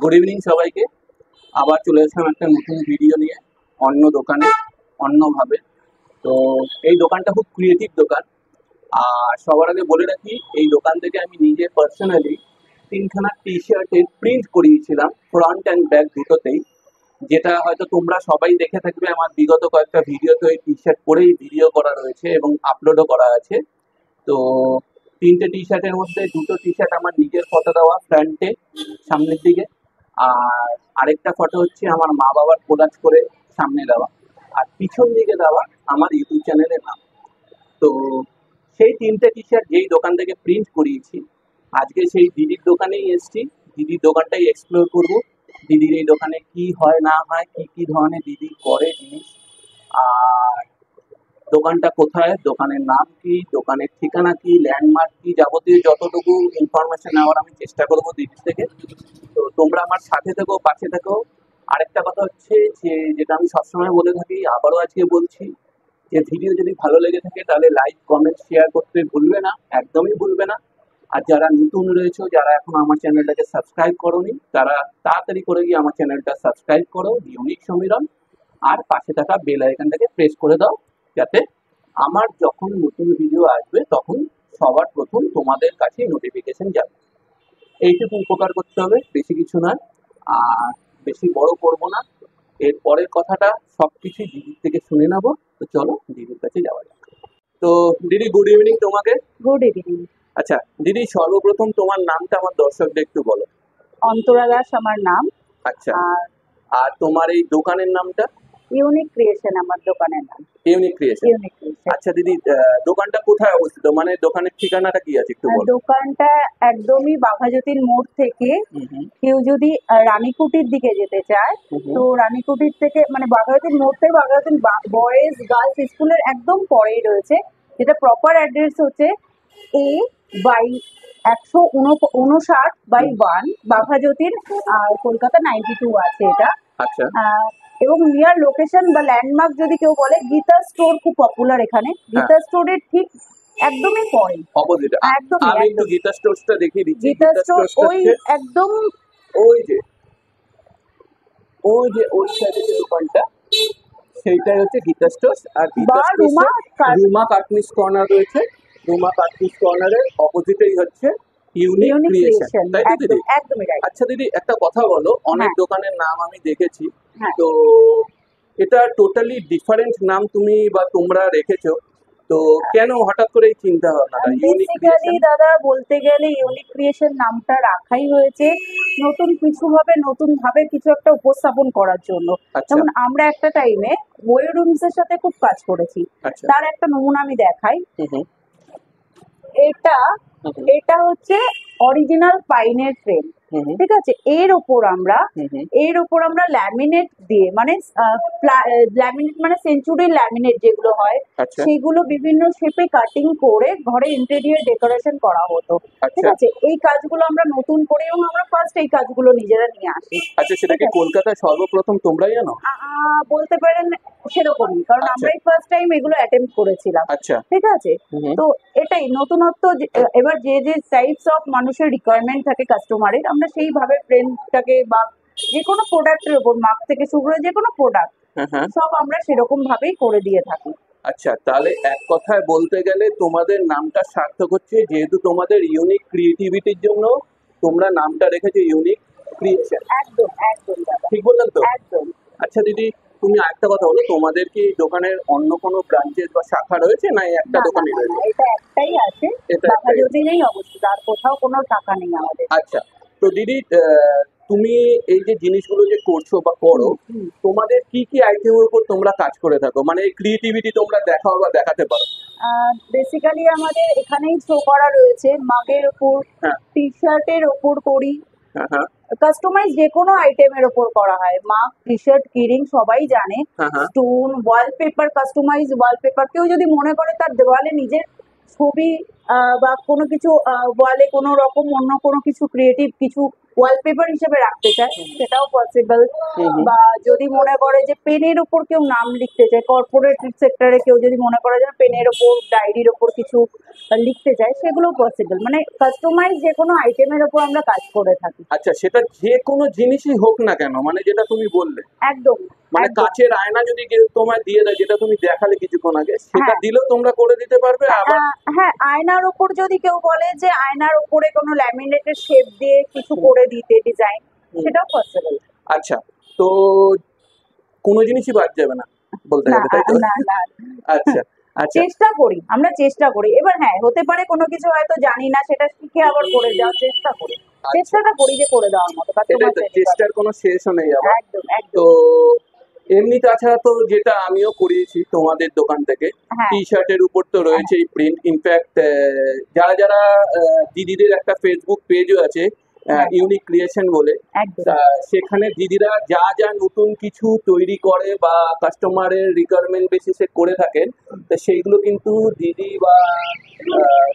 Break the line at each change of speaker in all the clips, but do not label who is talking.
Good evening সবাইকে। আবার চলে এসেলাম একটা নতুন ভিডিও নিয়ে, অন্য দোকানে, অন্যভাবে। তো এই দোকানটা খুব ক্রিয়েটিভ দোকান। আর সবার আগে বলে রাখি, এই দোকান থেকে আমি নিজে পার্সোনালি 3খানা টি শার্টের প্রিন্ট করিয়েছিলাম, ফ্রন্ট অ্যান্ড ব্যাক দুটোতেই। যেটা হয়তো তোমরা সবাই দেখে থাকবে, আমার বিগত কয়েকটা ভিডিওতে ওই টি শার্ট পরেই ভিডিও করা রয়েছে এবং আপলোডও করা আছে। তো 3টে টি শার্টের মধ্যে 2টো টি শার্ট আমার নিজের ফটো দেওয়া ফ্রন্টে, সামনের দিকে। আর আরেকটা ফটো হচ্ছে আমার মা বাবার কোলাজ করে সামনে দেওয়া, আর পিছন দিকে দেওয়া আমার ইউটিউব চ্যানেলের নাম। তো সেই 3টে টি শার্ট যেই দোকান থেকে প্রিন্ট করিয়েছি, আজকে সেই দিদির দোকানেই এসেছি। দিদির দোকানটাই এক্সপ্লোর করব। দিদির এই দোকানে কি হয় না হয়, কি কি ধরনের দিদি করে জিনিস, আর দোকানটা কোথায়, দোকানের নাম কি, দোকানের ঠিকানা কি, ল্যান্ডমার্ক কি, যাবতীয় যতটুকু ইনফরমেশন নেওয়ার আমি চেষ্টা করবো দিদির থেকে। তো তোমরা আমার সাথে থেকো, পাশে থেকো। আরেকটা কথা হচ্ছে যে, যেটা আমি সবসময় বলে থাকি, আবারও আজকে বলছি, যে ভিডিও যদি ভালো লেগে থাকে তাহলে লাইক, কমেন্ট, শেয়ার করতে ভুলবে না, একদমই ভুলবে না। আর যারা নতুন রয়েছে, যারা এখন আমার চ্যানেলটাকে সাবস্ক্রাইব করোনি, তারা তাড়াতাড়ি করে গিয়ে আমার চ্যানেলটা সাবস্ক্রাইব করো, ইউনিক সমীরণ। আর পাশে থাকা বেল আইকনটাকে প্রেস করে দাও, যাতে আমার যখন নতুন ভিডিও আসবে তখন সবার প্রথম তোমাদের কাছে নোটিফিকেশন যাবে। এইটুকু উপকার করতে হবে, বেশি কিছু নয়। আর বেশি বড় করবো না। এর পরের কথাটা সবকিছু দিদির থেকে শুনে নেবো। তো চলো দিদির কাছে যাওয়া যাক। তো দিদি, গুড ইভিনিং তোমাকে।
Good evening.
আচ্ছা দিদি, সর্বপ্রথম তোমার নামটা আমার দর্শকদের একটু বলো।
অন্তরা দাস আমার নাম।
আচ্ছা,
আর
আর তোমার এই দোকানের নামটা?
ইউনিক ক্রিয়েশন আমার দোকানের নাম।
Unique creation.
Unique creation.
আচ্ছা দিদি, দোকানটা কোথায় অবস্থিত, মানে দোকানের ঠিকানাটা কি আছে একটু বলো।
দোকানটা একদমই বাঘাযতীন মোড় থেকে কেউ যদি রানীকুটির দিকে যেতে চায়, তো রানীকুটির থেকে মানে বাঘাযতীন মোড় থেকে বাঘাযতীন বয়েজ গার্লস স্কুলের একদম পরেই রয়েছে, যেটা প্রপার অ্যাড্রেস হচ্ছে A/159/1 বাঘাযতীন, আর কলকাতা 92 আছে এটা।
আচ্ছা
এবং নিয়ার লোকেশন বা ল্যান্ডমার্ক যদি কেউ বলে, গীতা স্টোর খুব পপুলার এখানে। গীতা স্টোরের ঠিক একদমই পরে,
অপোজিট।
একদমই
আমি একটু গীতা স্টোরটা দেখিয়ে দিচ্ছি।
গীতা স্টোর ওই একদম
ওই যে ওই যে ওই সাইডে যে দোকানটা, সেইটাই হচ্ছে গীতা স্টোর। আর গীতা
বা
রুমা কাটনিস কর্নার রয়েছে। রুমা কাটনিস কর্নারের অপোজিটেই হচ্ছে ইউনিক ক্রিয়েশন, তাই তো দিদি?
একদমই রাইট।
আচ্ছা দিদি, একটা কথা বলো, অনেক দোকানের নাম আমি দেখেছি,
হ্যাঁ।
তো এটা টোটালি ডিফারেন্ট নাম তুমি বা তোমরা রেখেছো, তো কেন হঠাৎ করে এই চিন্তা ভাবনাটা ইউনিক
বেসিক্যালি
ক্রিয়েশন?
দাদা বলতে গেলে ইউনিক ক্রিয়েশন নামটা রাখাই হয়েছে নতুন কিছু ভাবে, নতুন ভাবে কিছু একটা উপস্থাপন করার জন্য।
আচ্ছা
যেমন আমরা একটা টাইমে ওয়েরুমস এর সাথে খুব কাজ করেছি।
আচ্ছা।
তার একটা নমুনা আমি দেখাই।
হুম
এটা এটা হচ্ছে অরিজিনাল পাইনের ফ্রেম,
হুম
ঠিক আছে। এর ওপর আমরা ল্যামিনেট দিয়ে, মানে ল্যামিনেট মানে সেঞ্চুরি ল্যামিনেট যেগুলো হয়,
আচ্ছা
সেগুলো বিভিন্ন শেপে কাটিং করে ঘরে ইন্টেরিয়র ডেকোরেশন করা হতো, ঠিক
আচ্ছা
আছে। এই কাজগুলো আমরা নতুন করে, এবং আমরা ফার্স্ট এই কাজগুলো নিজেরা নিয়ে আসি।
আচ্ছা। সেটা কি কলকাতায় সর্বপ্রথম তোমরাই জানো?
বলতে পারেন সেরকমই, কারণ
আচ্ছা
আমরাই ফার্স্ট টাইম এগুলো অ্যাটেম্প করেছিলাম,
আচ্ছা।
ঠিক আছে। তো এটাই নতুনত্ব। এবার যে যে টাইপস অফ মানুষের রিকোয়ারমেন্ট থাকে কাস্টমারের, আমরা সেইভাবে ফ্রেমটাকে বা যে কোনো প্রোডাক্টের উপর, মাপ থেকে শুরু করে যে কোনো প্রোডাক্ট, সব আমরা সেরকম ভাবেই করে দিয়ে থাকি।
আচ্ছা, তাহলে এক কথায় বলতে গেলে তোমাদের নামটা সার্থক হচ্ছে, যেহেতু তোমাদের ইউনিক ক্রিয়েটিভিটির জন্য তোমরা নামটা রেখেছো ইউনিক ক্রিয়েশন।
একদম একদম দাদা,
ঠিক বললাম তো?
একদম।
আচ্ছা দিদি, তুমি আরেকটা কথা বলো, তোমাদের কি দোকানের অন্য কোনো ব্রাঞ্চেস বা শাখা রয়েছে, না এই একটা দোকানই রয়েছে?
এটা একটাই আছে, বাঘাযতীনেই অবস্থিত, আর কোথাও কোনো টাকা নেই আমাদের।
আচ্ছা, তো দিদি, তুমি এই যে জিনিসগুলো যে করছো বা করো, তোমাদের কি কি আইটেমের উপর তোমরা কাজ করে থাকো, মানে এই ক্রিয়েটিভিটি তোমরা দেখাও বা দেখাতে পারো?
বেসিক্যালি আমাদের এখানেই শো করা রয়েছে মাগের ওপর, টি শার্টের ওপর করি, কাস্টমাইজ যে কোনো আইটেমের ওপর করা হয়। মাগ, টি শার্ট, কিরিং সবাই জানে। Stone, wallpaper, customize wallpaper. কেউ যদি মনে করে তার দেওয়ালে নিজের ছবি বা কোনো কিছু ওয়ালে কোনো রকম অন্য কোনো কিছু ক্রিয়েটিভ কিছু ওয়ালপেপার হিসেবে রাখতে চায় সেটাও পসিবল।
হুম।
বা যদি মনে করে যে পেনের উপর কেউ নাম লিখতে চায়, কর্পোরেট সেক্টরে কেউ যদি মনে করে যে পেনের ওপর ডায়েরির ওপর কিছু লিখতে চায়, সেগুলো পসিবল। মানে কাস্টমাইজ যে কোনো আইটেমের ওপর আমরা কাজ করে থাকি।
আচ্ছা, সেটা যে কোনো জিনিসই হোক না কেন, মানে যেটা তুমি বললে,
একদম
মানে
একদম।
কাচের আয়না যদি কেউ তোমায় দিয়ে দেয়, যেটা তুমি দেখালে কিছুক্ষণ আগে, সেটা
হ্যাঁ।
দিলেও তোমরা করে দিতে পারবে। আবার
হ্যাঁ, আয়নার ওপর যদি কেউ বলে যে আয়নার ওপরে কোনো ল্যামিনেটের শেপ দিয়ে কিছু করে দিতে ডিজাইন,
হুম।
সেটাও পসিবল।
আচ্ছা, তো কোনো জিনিসই বাদ যাবে না বলতে
না
গেলে, তাই তো?
না না,
আচ্ছা আচ্ছা
চেষ্টা করি, আমরা চেষ্টা করি। এবার হ্যাঁ, হতে পারে কোনো কিছু হয়তো জানি না, সেটা শিখে আবার করে দেওয়ার চেষ্টা করি।
আচ্ছা,
চেষ্টাটা করি যে করে দেওয়ার মতো
এটাই
কাস্টমার
তো,
স্যাটিসফ্যাকশন।
চেষ্টার কোনো শেষও নেই আবার।
একদম
তো
একদম।
এমনি তাছাড়া তো যেটা আমিও করিয়েছি তোমাদের দোকান থেকে,
হ্যাঁ
টি শার্টের উপর তো রয়েছেই প্রিন্ট। ইনফ্যাক্ট যারা যারা দিদিদের একটা ফেসবুক পেজও আছে,
হ্যাঁ
ইউনিক ক্রিয়েশন বলে,
একদম।
সেখানে দিদিরা যা যা নতুন কিছু তৈরি করে বা কাস্টমারের রিকোয়ারমেন্ট বেসিসে করে থাকেন, তো সেইগুলো কিন্তু দিদি বা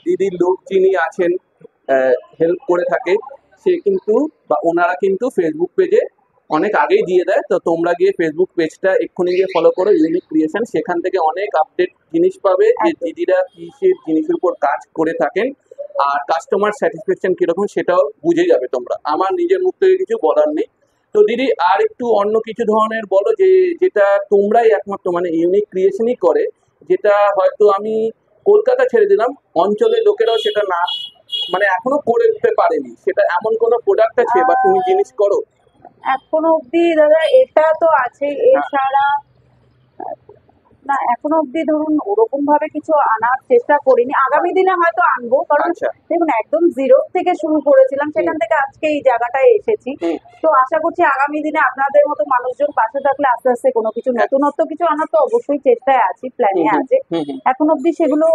দিদির লোক যিনি আছেন হেল্প করে থাকে, সে কিন্তু বা ওনারা কিন্তু ফেসবুক পেজে অনেক আগেই দিয়ে দেয়। তো তোমরা গিয়ে ফেসবুক পেজটা এক্ষুনি গিয়ে ফলো করো, ইউনিক ক্রিয়েশন। সেখান থেকে অনেক আপডেট জিনিস পাবে যে
একদম।
দিদিরা কিসের জিনিসের উপর কাজ করে থাকেন, আর কাস্টমার স্যাটিসফ্যাকশন কিরকম সেটাও বুঝে যাবে তোমরা। আমার নিজের মুখ থেকে কিছু বলার নেই। তো দিদি আর একটু অন্য কিছু ধরনের বলো, যে যেটা তোমরাই একমাত্র মানে ইউনিক ক্রিয়েশনই করে, যেটা হয়তো আমি কলকাতা ছেড়ে দিলাম, অঞ্চলের লোকেরাও সেটা না মানে এখনো করে উঠতে পারেনি, সেটা এমন কোনো প্রোডাক্ট আছে বা তুমি জিনিস করো?
এখনো অব্দি দাদা এটা তো আছে,
হ্যাঁ।
এছাড়া না এখনো অব্দি ধরুন ওরকম ভাবে কিছু আনার চেষ্টা করিনি। আগামী দিনে হয়তো আনবো, কারণ
আচ্ছা।
দেখুন একদম জিরো থেকে শুরু করেছিলাম, সেখান থেকে আজকে এই জায়গাটায় এসেছি।
হুম।
তো আশা করছি আগামী দিনে আপনাদের মতো মানুষজন পাশে থাকলে আস্তে আস্তে কোনো কিছু নতুনত্ব কিছু আনার তো অবশ্যই চেষ্টায় আছি, প্ল্যানে
হুম হুম
আছে।
হুম হুম
এখন অব্দি সেগুলো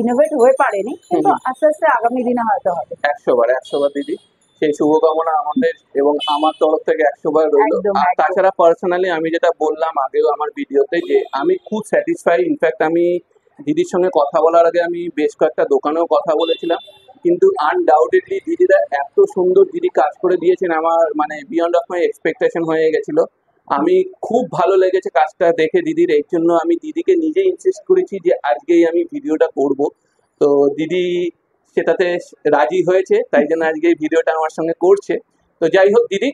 ইনোভেট হয়ে পারেনি, কিন্তু
হুম।
আস্তে আস্তে আগামী দিনে হয়তো হবে।
100 বার দিদি, সেই শুভকামনা আমাদের এবং আমার তরফ থেকে 100 বার রইলো।
একদম
আর
একদম।
তাছাড়া পার্সোনালি আমি যেটা বললাম আগেও আমার ভিডিওতে, যে আমি খুব স্যাটিসফাই। ইনফ্যাক্ট আমি দিদির সঙ্গে কথা বলার আগে আমি বেশ কয়েকটা দোকানেও কথা বলেছিলাম, কিন্তু আনডাউটেডলি দিদিরা এত সুন্দর দিদি কাজ করে দিয়েছেন, আমার মানে বিয়ন্ড অফ মাই এক্সপেকটেশন হয়ে গেছিল। আমি খুব ভালো লেগেছে কাজটা দেখে দিদির, এই জন্য আমি দিদিকে নিজে ইনসিস্ট করেছি যে আজকেই আমি ভিডিওটা করব। তো দিদি সেটাতে রাজি হয়েছে, তাই জন্য আজকে এই ভিডিওটা আমার সঙ্গে করছে। তো যাই হোক দিদি,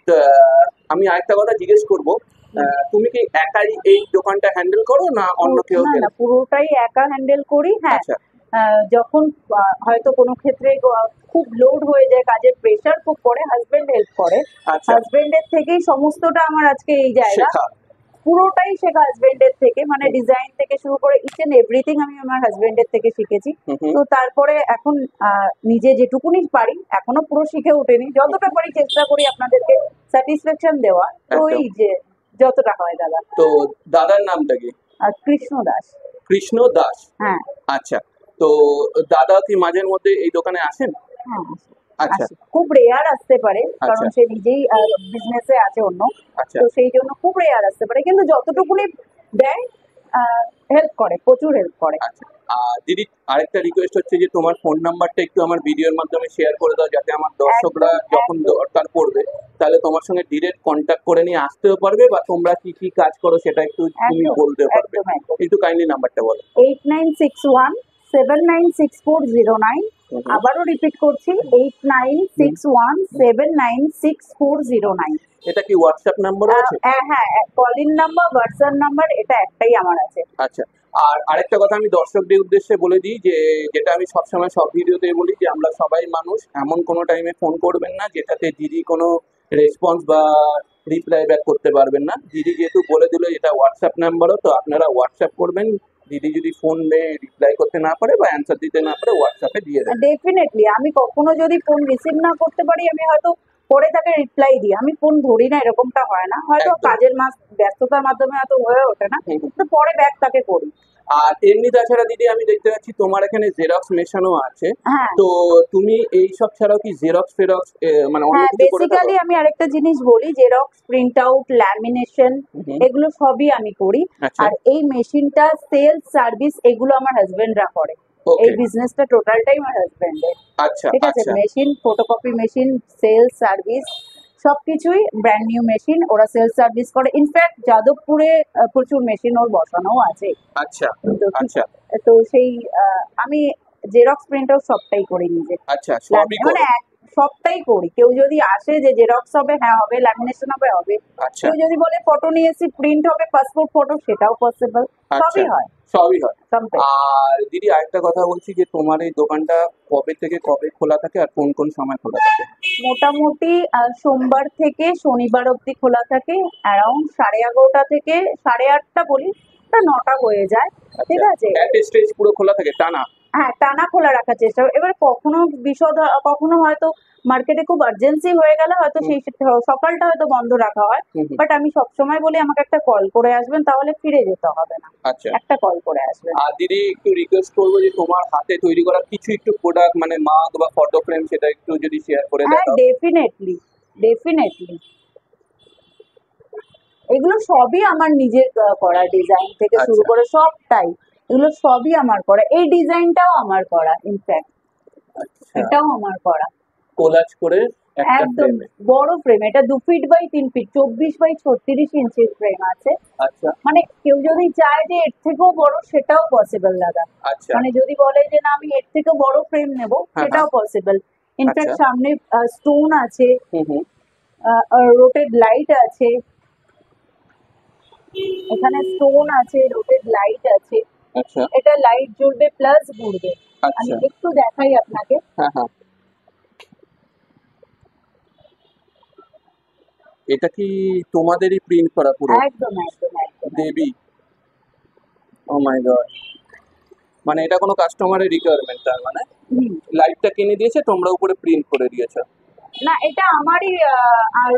আমি আরেকটা কথা জিজ্ঞেস করব, তুমি কি একাই এই দোকানটা হ্যান্ডেল করো না অন্য কেউ
না না,
হেল্প?
পুরোটাই একা হ্যান্ডেল করি। হ্যাঁ,
আচ্ছা
যখন হয়তো কোনো ক্ষেত্রে খুব লোড হয়ে যায়, কাজের প্রেশার খুব পড়ে, হাজবেন্ড হেল্প করে।
আচ্ছা,
হাজবেন্ডের থেকেই সমস্তটা আমার আজকে এই জায়গা,
শেখা।
পুরোটাই শেখা হাজবেন্ডের থেকে। মানে
হুম
ডিজাইন থেকে শুরু করে ইচ এন্ড এভরিথিং আমি আমার হাজবেন্ডের থেকে শিখেছি।
হুম হুম
তো তারপরে এখন নিজে যেটুকুনি পারি, এখনো পুরো শিখে ওঠেনি, যতটা পারি চেষ্টা করি আপনাদেরকে স্যাটিসফ্যাকশন দেওয়া। তো
একদম।
এই যে যতটা হয় দাদা।
তো দাদার নামটা কি?
কৃষ্ণ দাস।
কৃষ্ণ দাস।
হ্যাঁ
আচ্ছা, তো দাদা কি মাঝের মধ্যে এই দোকানে আসেন?
হ্যাঁ,
আচ্ছা
আসে। খুব রেয়ার আসতে পারে, কারণ
আচ্ছা
সে নিজেই বিজনেসে আছে অন্য।
আচ্ছা
তো সেই জন্য খুব রেয়ার আসতে পারে, কিন্তু যতটুকুনি দেয় হেল্প করে, প্রচুর হেল্প করে।
আচ্ছা। আর দিদি আরেকটা রিকোয়েস্ট হচ্ছে যে তোমার ফোন নাম্বারটা একটু আমার ভিডিওর মাধ্যমে শেয়ার করে দাও, যাতে আমার দর্শকরা
একদম
যখন
একদম
দরকার পড়বে তাহলে তোমার সঙ্গে ডিরেক্ট কন্ট্যাক্ট করে নিয়ে আসতেও পারবে, বা তোমরা কি কি কাজ করো সেটা একটু তুমি
একদম
বলতে পারবে।
একদম একদম।
একটু কাইন্ডলি নাম্বারটা বলো।
8961 796409।
হুম হুম
আবারও রিপিট করছি,
হুম।
8961 796409।
এটা কি হোয়াটসঅ্যাপ নাম্বারও আছে?
হ্যাঁ, call in number, WhatsApp number, এটা একটাই আমার আছে।
আচ্ছা। আর আরেকটা কথা আমি দর্শকদের উদ্দেশ্যে বলে দিই, যে যেটা আমি সবসময় সব ভিডিওতে বলি, যে আমরা সবাই মানুষ, এমন কোনো টাইমে ফোন করবেন না যেটাতে দিদি কোনো রেসপন্স বা রিপ্লাই ব্যাক করতে পারবেন না। দিদি যেহেতু বলে দিল এটা হোয়াটসঅ্যাপ নাম্বারও, তো আপনারা হোয়াটসঅ্যাপ করবেন। দিদি যদি ফোনে রিপ্লাই করতে না পারে বা অ্যান্সার দিতে না পারে, হোয়াটসঅ্যাপে দিয়ে দেবেন।
ডেফিনেটলি আমি কখনো যদি ফোন রিসিভ না করতে পারি, আমি হয়তো পরে তাকে রিপ্লাই দিই, আমি ফোন ধরি না এরকমটা হয় না, হয়তো
একদম।
কাজের ব্যস্ততার মাধ্যমে হয়তো হয়ে ওঠে না,
হুম হুম।
তো পরে ব্যাক তাকে করি।
আর এমনি তাছাড়া দিদি আমি দেখতে পাচ্ছি তোমার এখানে জেরক্স মেশানো আছে,
হ্যাঁ
তো তুমি এই সব ছাড়াও কি জেরক্স ফেরক্স মানে অন্য
হ্যাঁ,
কিছু করে থাকো?
বেসিক্যালি আমি আরেকটা জিনিস বলি, জেরক্স, প্রিন্ট আউট, ল্যামিনেশন,
হুম।
এগুলো সবই আমি করি।
আচ্ছা
আর এই মেশিনটা সেলস সার্ভিস এগুলো আমার হাজবেন্ডরা করে।
ওকে।
এই বিজনেসটা টোটালটাই আমার হাজবেন্ডের।
আচ্ছা
ঠিক আছে,
আচ্ছা
machine, photocopy machine, sales service সবকিছুই ব্র্যান্ড নিউ মেশিন, ওরা সেলস সার্ভিস করে। ইনফ্যাক্ট যাদবপুরে প্রচুর মেশিন ওর বসানো আছে।
আচ্ছা
তো
আচ্ছা
তো সেই আমি জেরক্স প্রিন্ট আউট সবটাই করি নিজে।
আচ্ছা সবই
মানে
করো।
সবটাই করি। কেউ যদি আসে যে জেরক্স হবে, হ্যাঁ হবে, ল্যামিনেশন হবে, হবে।
আচ্ছা
কেউ যদি বলে ফটো নিয়ে এসে প্রিন্ট হবে, পাসপোর্ট ফটো, সেটাও পসিবল।
আচ্ছা
সবই হয়,
সবই হয়।
কমপ্লিট।
আর দিদি আরেকটা কথা বলছি যে তোমার এই দোকানটা কবে থেকে কবে খোলা থাকে আর কোন কোন সময় খোলা থাকে?
মোটামুটি সোমবার থেকে শনিবার অবধি খোলা থাকে, অ্যারাউন্ড 11:30 থেকে 8:30 বলি, তা 9টা হয়ে যায়। ঠিক
আচ্ছা,
আছে,
অ্যাট স্টেজ পুরো খোলা থাকে টানা?
হ্যাঁ টানা খোলা রাখার চেষ্টা করি। এবার কখনো কখনো হয়তো মার্কেটে খুব আর্জেন্সি হয়ে গেলে হয়তো
হুম
সেই সকালটা হয়তো বন্ধ রাখা হয়।
হুম হুম।
বাট আমি সবসময় বলি আমাকে একটা কল করে আসবেন, তাহলে ফিরে যেতে হবে না,
আচ্ছা।
একটা কল করে আসবেন।
আর দিদি একটু রিকোয়েস্ট করবো যে তোমার হাতে তৈরি করা কিছু একটু প্রোডাক্ট মানে মাগ বা ফটো ফ্রেম সেটা একটু যদি শেয়ার করে
হ্যাঁ
দেখাও।
Definitely, definitely. এগুলো সবই আমার নিজের করা, ডিজাইন থেকে শুরু
আচ্ছা
করে সবটাই, এগুলো সবই আমার করা। এই ডিজাইনটাও আমার করা, ইনফ্যাক্ট
আচ্ছা,
এটাও আমার করা।
কোলাজ করে একটা
একদম
ফ্রেমে।
বড় ফ্রেম, এটা 2 ফিট বাই 3 ফিট, 24 বাই 36 ইঞ্চির ফ্রেম আছে।
আচ্ছা
মানে কেউ যদি চায় যে এর থেকেও বড়, সেটাও পসিবল দাদা।
আচ্ছা।
মানে যদি বলে যে না আমি এর থেকেও বড় ফ্রেম নেব,
হ্যাঁ হ্যাঁ।
সেটাও পসিবল।
আচ্ছা।
ইনফ্যাক্ট সামনে স্টোন আছে,
হুম হুম।
রোটেড লাইট আছে, এখানে স্টোন আছে, রোটেড লাইট আছে।
আচ্ছা
এটা লাইট জ্বলবে প্লাস ঘুরবে। আমি
আচ্ছা।
একটু দেখাই আপনাকে।
হ্যাঁ হ্যাঁ। এটা কি তোমাদেরই প্রিন্ট করা পুরো?
একদম একদম একদম।
দেবী, ও মাই গড। মানে এটা কোনো কাস্টমারের রিকোয়ারমেন্ট তার মানে?
হুম।
লাইটটা কিনে দিয়েছে তোমরা উপরে প্রিন্ট করে দিয়েছো?
না, এটা আমারই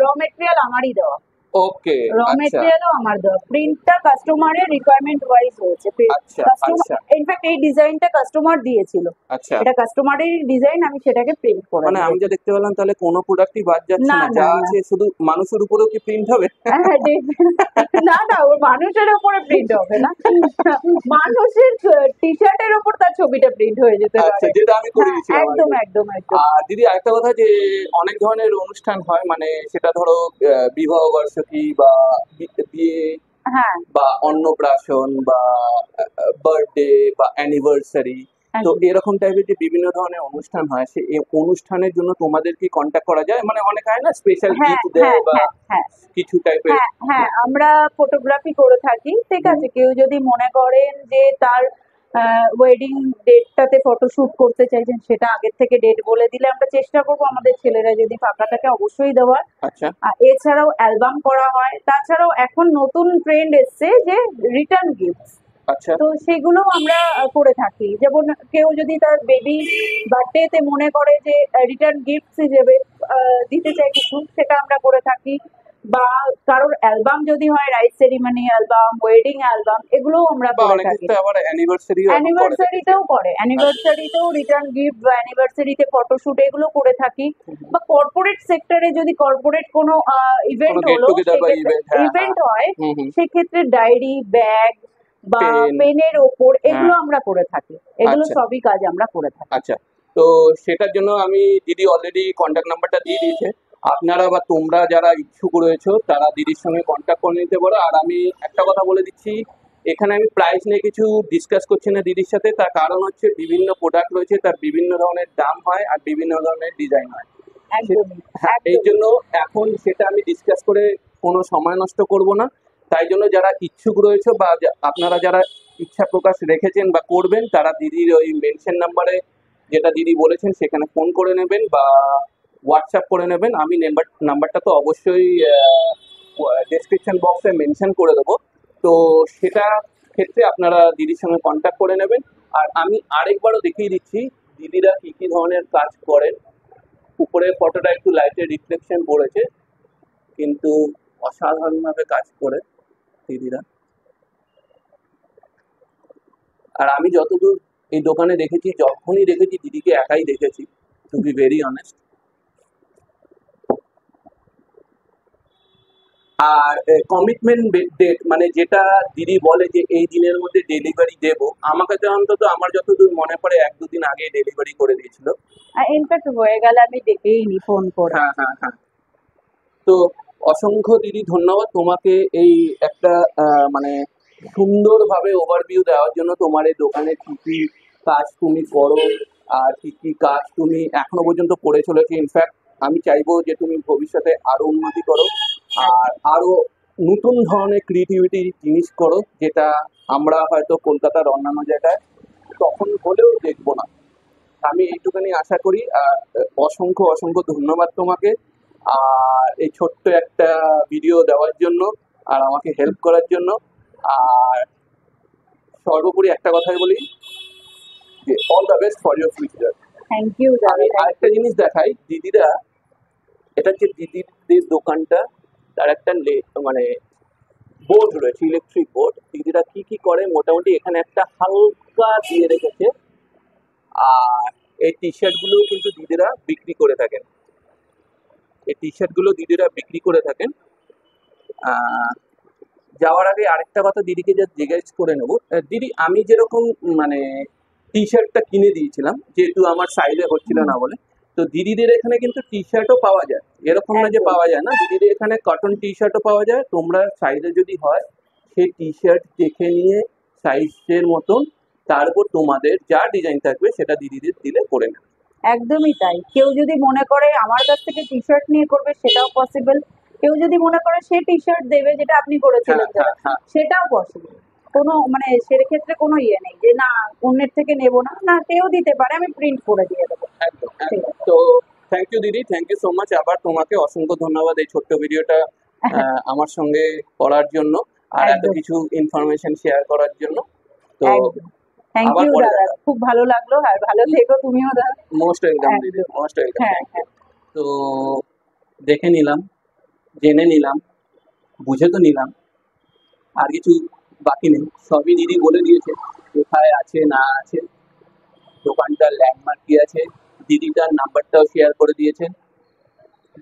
র মেটেরিয়াল আমারই দেওয়া।
ওকে।
র
আচ্ছা
মেটেরিয়ালও আমার দেওয়া। প্রিন্টটা কাস্টমারের রিকোয়ারমেন্ট ওয়াইজ হয়েছে।
আচ্ছা
কাস্টমার,
আচ্ছা
ইনফ্যাক্ট এই ডিজাইনটা কাস্টমার দিয়েছিল।
আচ্ছা।
এটা কাস্টমারের ডিজাইন, আমি সেটাকে প্রিন্ট করে
মানে আমি
দিয়েছি।
যা দেখতে পেলাম তাহলে কোনো প্রোডাক্টই বাদ যাচ্ছে
না
না,
না
যা
না।
আছে শুধু মানুষের উপরেও কি প্রিন্ট হবে?
হ্যাঁ, না না, ওর মানুষের উপরে প্রিন্ট হবে না, মানুষের টি শার্টের উপর তার ছবিটা প্রিন্ট হয়ে যেতে
আচ্ছা,
পারে।
যেটা আমি
হ্যাঁ
করিয়েছিলাম আর
একদম
কি।
একদম একদম।
আর দিদি আরেকটা কথা যে অনেক ধরনের অনুষ্ঠান হয় মানে সেটা ধরো বিবাহ বার্ষিকী বা বিয়ে
হ্যাঁ
বা অন্নপ্রাশন বা বার্থডে বা অ্যানিভার্সারি, তো
একদম।
এরকম টাইপের যে বিভিন্ন ধরনের অনুষ্ঠান হয় সে এই অনুষ্ঠানের জন্য তোমাদের কি কন্ট্যাক্ট করা যায়? মানে অনেক হয় না স্পেশাল
হ্যাঁ
গিফট দেয়
হ্যাঁ
বা
হ্যাঁ হ্যাঁ
কিছু টাইপের।
হ্যাঁ হ্যাঁ, আমরা ফটোগ্রাফি করে থাকি। ঠিক
হুম।
আছে, কেউ যদি মনে করেন যে তার ওয়েডিং ডেটটাতে ফটোশুট করতে চাইছেন, সেটা আগের থেকে ডেট বলে দিলে আমরা চেষ্টা করবো আমাদের ছেলেরা যদি ফাঁকা থাকে অবশ্যই দেওয়ার।
আচ্ছা
এছাড়াও অ্যালবাম করা হয়। তাছাড়াও এখন নতুন ট্রেন্ড এসছে যে রিটার্ন গিফট,
আচ্ছা।
তো সেগুলো আমরা করে থাকি। যেমন কেউ যদি তার বেবি বার্থডেতে মনে করে যে রিটার্ন গিফট হিসেবে দিতে চায় কিছু, সেটা আমরা করে থাকি। বা কারোর অ্যালবাম যদি হয়, rice ceremony album, wedding album, এগুলোও আমরা
বা
করে
অনেকে
থাকি।
তো আবার অ্যানিভার্সারিও এখন করে দেখেছি।
অ্যানিভার্সারিতেও করে,
আচ্ছা।
অ্যানিভার্সারিতেও রিটার্ন গিফট বা অ্যানিভার্সারিতে ফটোশুট এগুলো করে থাকি। বা কর্পোরেট সেক্টরে যদি কর্পোরেট কোনো
কোনো
ইভেন্ট
গেট
হলো,
টুগেদার বা
সেক্ষেত্রে
ইভেন্ট, হ্যাঁ হ্যাঁ।
ইভেন্ট হয়,
হুম হুম।
সেক্ষেত্রে ডায়েরি, ব্যাগ বা
পেন।
পেনের ওপর,
হ্যাঁ।
এগুলো আমরা করে থাকি। এগুলো
আচ্ছা
সবই কাজ আমরা করে থাকি।
আচ্ছা। তো সেটার জন্য আমি দিদি অলরেডি কন্ট্যাক্ট নাম্বারটা দিয়ে দিয়েছে। আপনারা বা তোমরা যারা ইচ্ছুক রয়েছো তারা দিদির সঙ্গে কন্ট্যাক্ট করে নিতে পারো। আর আমি একটা কথা বলে দিচ্ছি, এখানে আমি প্রাইস নিয়ে কিছু ডিসকাস করছি না দিদির সাথে, তার কারণ হচ্ছে বিভিন্ন প্রোডাক্ট রয়েছে, তার বিভিন্ন ধরনের দাম হয় আর বিভিন্ন ধরনের ডিজাইন হয়।
একদমই
হ্যাঁ, এই
একদমই।
জন্য এখন সেটা আমি ডিসকাস করে কোনো সময় নষ্ট করব না। তাই জন্য যারা ইচ্ছুক রয়েছে বা আপনারা যারা ইচ্ছা প্রকাশ রেখেছেন বা করবেন তারা দিদির ওই মেনশন নাম্বারে যেটা দিদি বলেছেন সেখানে ফোন করে নেবেন বা হোয়াটসঅ্যাপ করে নেবেন। আমি নাম্বারটা তো অবশ্যই ডেসক্রিপশন বক্সে মেনশন করে দেবো। তো সেটা ক্ষেত্রে আপনারা দিদির সঙ্গে কন্ট্যাক্ট করে নেবেন। আর আমি আরেকবারও দেখিয়ে দিচ্ছি দিদিরা কি কি ধরনের কাজ করেন। উপরের ফটোটা একটু লাইটের রিফ্লেকশন পড়েছে, কিন্তু অসাধারণভাবে কাজ করে দিদিরা। আর আমি যতদূর এই দোকানে দেখেছি, যখনই দেখেছি দিদিকে একাই দেখেছি, টু বি ভেরি অনেস্ট। আর কমিটমেন্ট ডেট মানে যেটা দিদি বলে যে এই দিনের মধ্যে ডেলিভারি দেব, আমাকে তো অন্তত আমার যতদূর মনে পড়ে 1-2 দিন আগে ডেলিভারি করে দিয়েছিল।
ইনফ্যাক্ট হয়ে গেলে আমি দেখেই নি ফোন করে।
হ্যাঁ হ্যাঁ হ্যাঁ। তো অসংখ্য দিদি ধন্যবাদ তোমাকে এই একটা মানে সুন্দরভাবে ওভারভিউ দেওয়ার জন্য, তোমার এই দোকানে কি কি কাজ তুমি করো আর কি কি কাজ তুমি এখনো পর্যন্ত করে চলেছো। ইনফ্যাক্ট আমি চাইবো যে তুমি ভবিষ্যতে আরো উন্নতি করো আর আরো নতুন ধরনের ক্রিয়েটিভিটি জিনিস করো, যেটা আমরা হয়তো কলকাতার অন্যান্য জায়গায় তখন হলেও দেখবো না। আমি এইটুখানি আশা করি। আর অসংখ্য অসংখ্য ধন্যবাদ তোমাকে আর এই ছোট্ট একটা ভিডিও দেওয়ার জন্য আর আমাকে হেল্প করার জন্য। আর সর্বোপরি একটা কথাই বলি যে all the best for your future.
Thank you দাদা,
আমি
thank
আরেকটা
you.
জিনিস দেখাই দিদিরা, এটা হচ্ছে দিদিদের দোকানটা, তার একটা মানে বোর্ড রয়েছে, ইলেকট্রিক বোর্ড। দিদিরা কি কি করে মোটামুটি এখানে একটা হালকা দিয়ে রেখেছে। আর এই টি শার্ট গুলো কিন্তু দিদিরা বিক্রি করে থাকেন, এই টি শার্ট গুলো দিদিরা বিক্রি করে থাকেন। আহ, যাওয়ার আগে আরেকটা কথা দিদিকে যা জিজ্ঞেস করে নেবো, দিদি আমি যেরকম মানে টি শার্টটা কিনে দিয়েছিলাম যেহেতু আমার সাইজে হচ্ছিল না বলে, তো দিদিদের এখানে কিন্তু টি শার্টও পাওয়া যায়, এরকম না যে
একদম।
পাওয়া যায় না, দিদিদের এখানে কটন টি শার্টও পাওয়া যায়। তোমরা সাইজে যদি হয় সেই টি শার্ট দেখে নিয়ে সাইজের মতন তারপর তোমাদের যা ডিজাইন থাকবে সেটা দিদিদের দিলে করে নেবে।
একদমই তাই। কেউ যদি মনে করে আমার কাছ থেকে টি শার্ট নিয়ে করবে সেটাও পসিবল। কেউ যদি মনে করে সে টি শার্ট দেবে যেটা আপনি
হ্যাঁ
করেছিলেন
হ্যাঁ
দাদা,
হ্যাঁ,
সেটাও পসিবল। কোনো মানে সেক্ষেত্রে কোনো ইয়ে নেই যে না অন্যের থেকে নেবো না, না কেউ দিতে পারে, আমি প্রিন্ট করে দিয়ে দেবো।
একদম
ঠিক
একদম।
আছে।
তো থ্যাংক ইউ দিদি, থ্যাংক ইউ সো মাচ। আবার তোমাকে অসংখ্য ধন্যবাদ এই ছোট্ট ভিডিওটা আমার সঙ্গে করার জন্য আর এত
একদম
কিছু ইনফরমেশন শেয়ার করার জন্য। তো
একদম। থ্যাংক
আবার
ইউ
পরে
দাদা,
দেখা।
খুব ভালো লাগলো। আর ভালো থেকো তুমিও দাদা।
মোস্ট ওয়েলকাম দিদি,
একদম।
মোস্ট ওয়েলকাম,
হ্যাঁ
থ্যাংক ইউ।
হ্যাঁ।
তো দেখে নিলাম, জেনে নিলাম, বুঝে তো নিলাম, আর কিছু বাকি নেই, সবই দিদি বলে দিয়েছে কোথায় আছে না আছে, দোকানটার ল্যান্ডমার্ক কি আছে, দিদি তার নাম্বারটাও শেয়ার করে দিয়েছেন।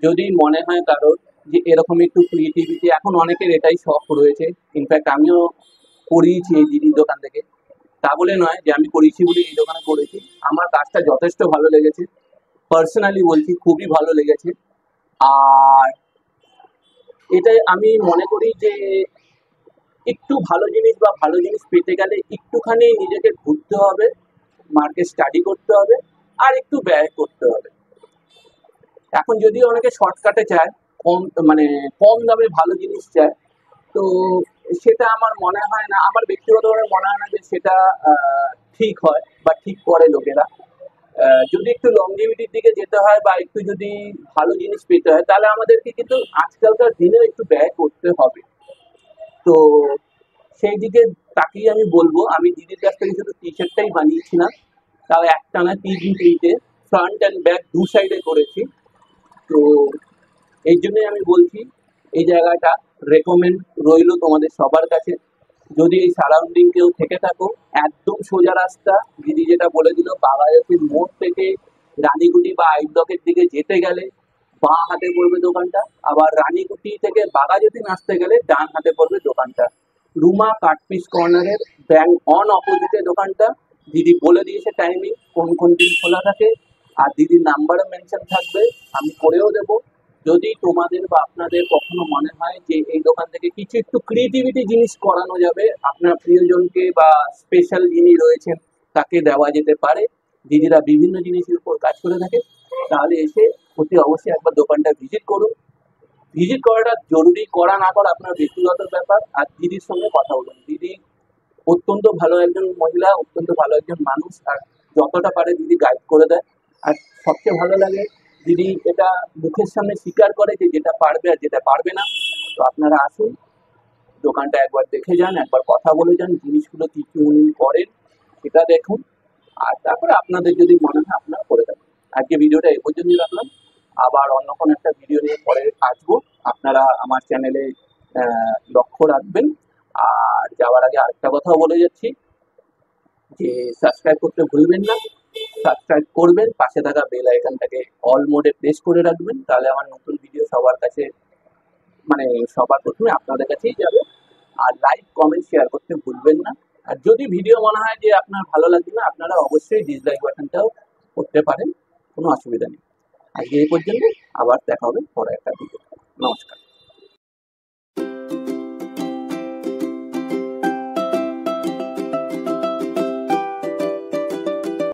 যদি মনে হয় কারোর যে এরকম একটু ক্রিয়েটিভিটি, এখন অনেকের এটাই শখ রয়েছে, ইনফ্যাক্ট আমিও করিয়েছি এই দিদির দোকান থেকে, তা বলে নয় যে আমি করিয়েছি বলে এই দোকানে করেছি, আমার কাজটা যথেষ্ট ভালো লেগেছে, পার্সোনালি বলছি খুবই ভালো লেগেছে। আর এটাই আমি মনে করি যে একটু ভালো জিনিস বা ভালো জিনিস পেতে গেলে একটুখানি নিজেকে ঘুরতে হবে, মার্কেট স্টাডি করতে হবে আর একটু ব্যয় করতে হবে। এখন যদিও অনেকে শর্টকাটে চায়, কম মানে কম দামে ভালো জিনিস চায়, তো সেটা আমার মনে হয় না, আমার ব্যক্তিগতভাবে মনে হয় না যে সেটা ঠিক হয় বা ঠিক করে লোকেরা। যদি একটু লংজিভিটির দিকে যেতে হয় বা একটু যদি ভালো জিনিস পেতে হয় তাহলে আমাদেরকে কিন্তু আজকালকার দিনে একটু ব্যয় করতে হবে। তো সেই দিকে তাকিয়ে আমি বলবো, আমি দিদির কাছ থেকে শুধু টি শার্টটাই বানিয়েছিলাম, তাও একটানা 3 3টে, ফ্রন্ট অ্যান্ড ব্যাক দু সাইডে করেছি। তো এই জন্যই আমি বলছি এই জায়গাটা রেকমেন্ড রইলো তোমাদের সবার কাছে। যদি এই সারাউন্ডিং কেউ থেকে থাকো, একদম সোজা রাস্তা, দিদি যেটা বলে দিল বাগায়তীর মোড় থেকে রানীগুটি বা আইব্লকের দিকে যেতে গেলে বাঁ হাতে পড়বে দোকানটা, আবার রানীগুটি থেকে বাগাযতীন আসতে গেলে ডান হাতে পড়বে দোকানটা। রুমা কাটপিস কর্নারের ব্যাংক অন অপোজিটে দোকানটা। দিদি বলে দিয়েছে টাইমিং কোন কোন দিন খোলা থাকে, আর দিদির নাম্বারও মেনশন থাকবে, আমি করেও দেবো। যদি তোমাদের বা আপনাদের কখনো মনে হয় যে এই দোকান থেকে কিছু একটু ক্রিয়েটিভিটি জিনিস করানো যাবে, আপনার প্রিয়জনকে বা স্পেশাল যিনি রয়েছেন তাকে দেওয়া যেতে পারে, দিদিরা বিভিন্ন জিনিসের উপর কাজ করে থাকে, তাহলে এসে অতি অবশ্যই একবার দোকানটা ভিজিট করুন। ভিজিট করাটা জরুরি, করা না করা আপনার ব্যক্তিগত ব্যাপার। আর দিদির সঙ্গে কথা বলুন, দিদি অত্যন্ত ভালো একজন মহিলা, অত্যন্ত ভালো একজন মানুষ, আর যতটা পারে দিদি গাইড করে দেয়। আর সবচেয়ে ভালো লাগে দিদি এটা মুখের সামনে স্বীকার করে যে যেটা পারবে আর যেটা পারবে না। তো আপনারা আসুন, দোকানটা একবার দেখে যান, একবার কথা বলে যান, জিনিসগুলো কি কি উনি করেন সেটা দেখুন, আর তারপরে আপনাদের যদি মনে হয় আপনারা করে দেবেন। আজকে ভিডিওটা এই পর্যন্তই রাখলাম, আবার অন্য কোনো একটা ভিডিও নিয়ে পরে আসবো। আপনারা আমার চ্যানেলে লক্ষ্য রাখবেন। আর যাওয়ার আগে আরেকটা কথাও বলে যাচ্ছি যে সাবস্ক্রাইব করতে ভুলবেন না, সাবস্ক্রাইব করবেন, পাশে থাকা বেল আইকনটাকে অল মোডে প্রেস করে রাখবেন, তাহলে আমার নতুন ভিডিও সবার কাছে মানে সবার প্রথমে আপনাদের কাছেই যাবে। আর লাইক কমেন্ট শেয়ার করতে ভুলবেন না। আর যদি ভিডিও মনে হয় যে আপনার ভালো লাগছে না, আপনারা অবশ্যই ডিসলাইক বাটনটাও করতে পারেন, কোনো অসুবিধা নেই। আজকে এই পর্যন্ত, আবার দেখা হবে পরে একটা ভিডিও। নমস্কার।